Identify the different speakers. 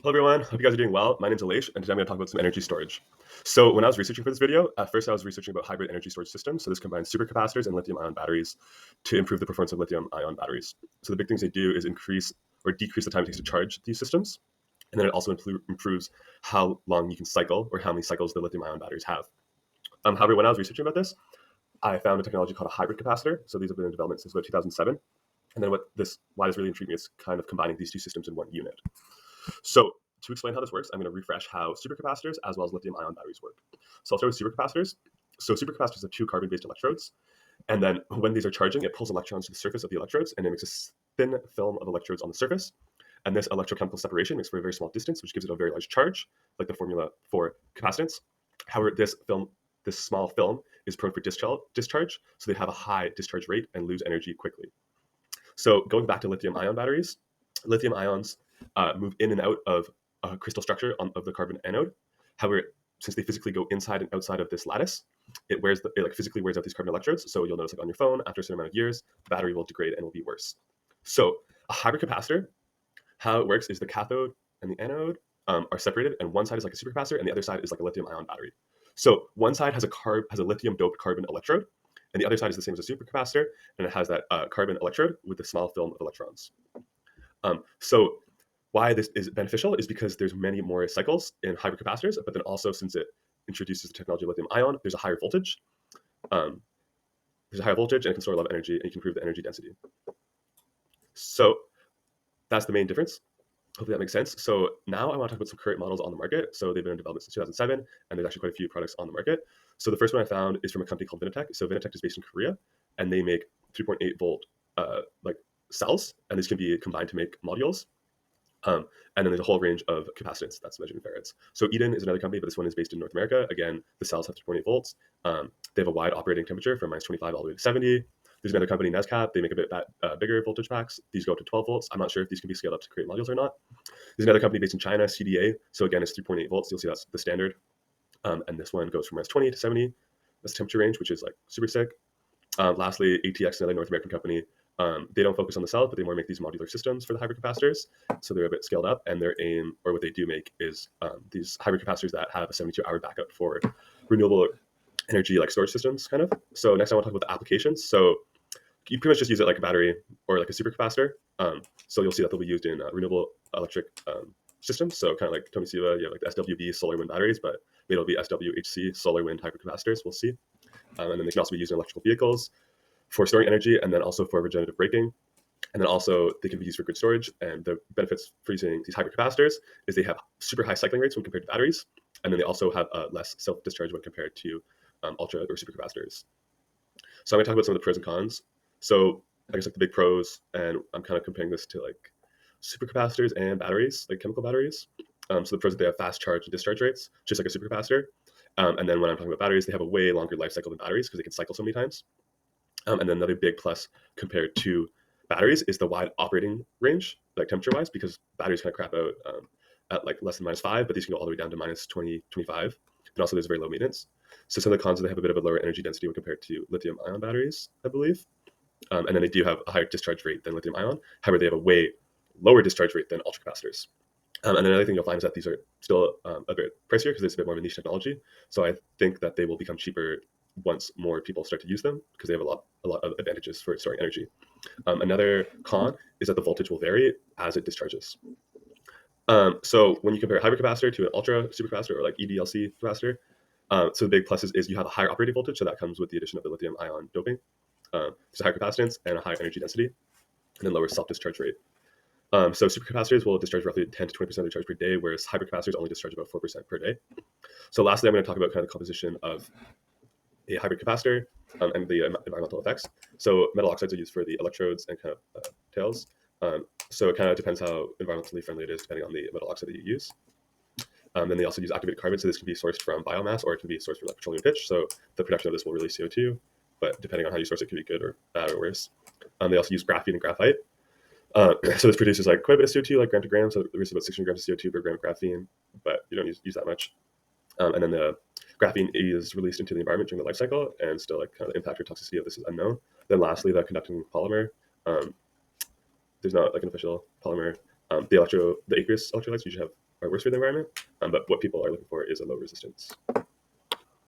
Speaker 1: Hello everyone, hope you guys are doing well. My name's Alish, and today I'm going to talk about some energy storage. So when I was researching for this video, at first I was researching about hybrid energy storage systems. So this combines supercapacitors and lithium-ion batteries to improve the performance of lithium-ion batteries. So the big things they do is increase or decrease the time it takes to charge these systems, and then it also improves how long you can cycle or how many cycles the lithium-ion batteries have. However, when I was researching about this, I found a technology called a hybrid capacitor. So these have been in development since about 2007. And then why this really intrigued me is kind of combining these two systems in one unit. So to explain how this works, I'm going to refresh how supercapacitors as well as lithium-ion batteries work. So I'll start with supercapacitors. So supercapacitors have two carbon-based electrodes, and then when these are charging, it pulls electrons to the surface of the electrodes, and it makes a thin film of electrodes on the surface. And this electrochemical separation makes for a very small distance, which gives it a very large charge, like the formula for capacitance. However, this small film is prone for discharge, so they have a high discharge rate and lose energy quickly. So going back to lithium-ion batteries, lithium ions move in and out of a crystal structure of the carbon anode. However, since they physically go inside and outside of this lattice, it physically wears out these carbon electrodes. So you'll notice, like on your phone, after a certain amount of years, the battery will degrade and will be worse. So a hybrid capacitor, how it works is the cathode and the anode are separated, and one side is like a supercapacitor, and the other side is like a lithium-ion battery. So one side has a lithium-doped carbon electrode, and the other side is the same as a supercapacitor, and it has that carbon electrode with a small film of electrons. So why this is beneficial is because there's many more cycles in hybrid capacitors, but then also since it introduces the technology of lithium ion, there's a higher voltage. Um, there's a higher voltage and it can store a lot of energy, and you can improve the energy density. So that's the main difference. Hopefully that makes sense. So now I want to talk about some current models on the market. So they've been in development since 2007, and there's actually quite a few products on the market. So the first one I found is from a company called Vinatech. So Vinatech is based in Korea, and they make 3.8 volt like cells, and these can be combined to make modules. And then there's a whole range of capacitance that's measured in farads. So Eden is another company, but this one is based in North America. Again, the cells have 3.8 volts. They have a wide operating temperature from minus 25 all the way to 70. There's another company, Nescap. They make a bit bigger voltage packs. These go up to 12 volts. I'm not sure if these can be scaled up to create modules or not. There's another company based in China, CDA. So again, it's 3.8 volts. You'll see that's the standard. And this one goes from minus 20 to 70. That's temperature range, which is like super sick. Lastly, ATX, another North American company. They don't focus on the cell, but they more make these modular systems for the hybrid capacitors. So they're a bit scaled up, and their aim, or what they do make, is these hybrid capacitors that have a 72-hour backup for renewable energy, like storage systems, kind of. So next, I want to talk about the applications. So you pretty much just use it like a battery or like a supercapacitor. So you'll see that they'll be used in renewable electric systems. So kind of like Tony Siva, you have like the SWB solar wind batteries, but maybe it'll be SWHC solar wind hybrid capacitors. We'll see. And then they can also be used in electrical vehicles for storing energy, and then also for regenerative braking. And then also they can be used for grid storage. And the benefits for using these hybrid capacitors is they have super high cycling rates when compared to batteries. And then they also have less self-discharge when compared to ultra or supercapacitors. So I'm going to talk about some of the pros and cons. So I guess like the big pros, and I'm kind of comparing this to like supercapacitors and batteries, like chemical batteries. So the pros are they have fast charge and discharge rates, just like a supercapacitor. And then when I'm talking about batteries, they have a way longer life cycle than batteries because they can cycle so many times. And then another big plus compared to batteries is the wide operating range, like temperature-wise, because batteries kind of crap out at like less than -5, but these can go all the way down to -20, 25. And also there's very low maintenance. So some of the cons are they have a bit of a lower energy density when compared to lithium-ion batteries, I believe. And then they do have a higher discharge rate than lithium-ion. However, they have a way lower discharge rate than ultracapacitors. And then another thing you'll find is that these are still a bit pricier because it's a bit more of a niche technology. So I think that they will become cheaper once more people start to use them because they have a lot of advantages for storing energy. Another con is that the voltage will vary as it discharges. So when you compare a hybrid capacitor to an ultra supercapacitor or like EDLC capacitor, so the big plus is you have a higher operating voltage, so that comes with the addition of the lithium ion doping. There's a higher capacitance and a higher energy density, and then lower self-discharge rate. So supercapacitors will discharge roughly 10 to 20% of their charge per day, whereas hybrid capacitors only discharge about 4% per day. So lastly, I'm going to talk about kind of the composition of a hybrid capacitor and the environmental effects. So metal oxides are used for the electrodes and kind of tails. So it kind of depends how environmentally friendly it is depending on the metal oxide that you use. Then they also use activated carbon, so this can be sourced from biomass or it can be sourced from like petroleum pitch. So the production of this will release CO2, but depending on how you source it, can be good or bad or worse. They also use graphene and graphite. So this produces like quite a bit of CO2, like gram to gram. So there's about 600 grams of CO2 per gram of graphene, but you don't use that much. And then the graphene is released into the environment during the life cycle, and still like kind of the impact or toxicity of this is unknown. Then lastly, the conducting polymer. There's not like an official polymer. The aqueous electrolytes usually have are worse for the environment. But what people are looking for is a low resistance.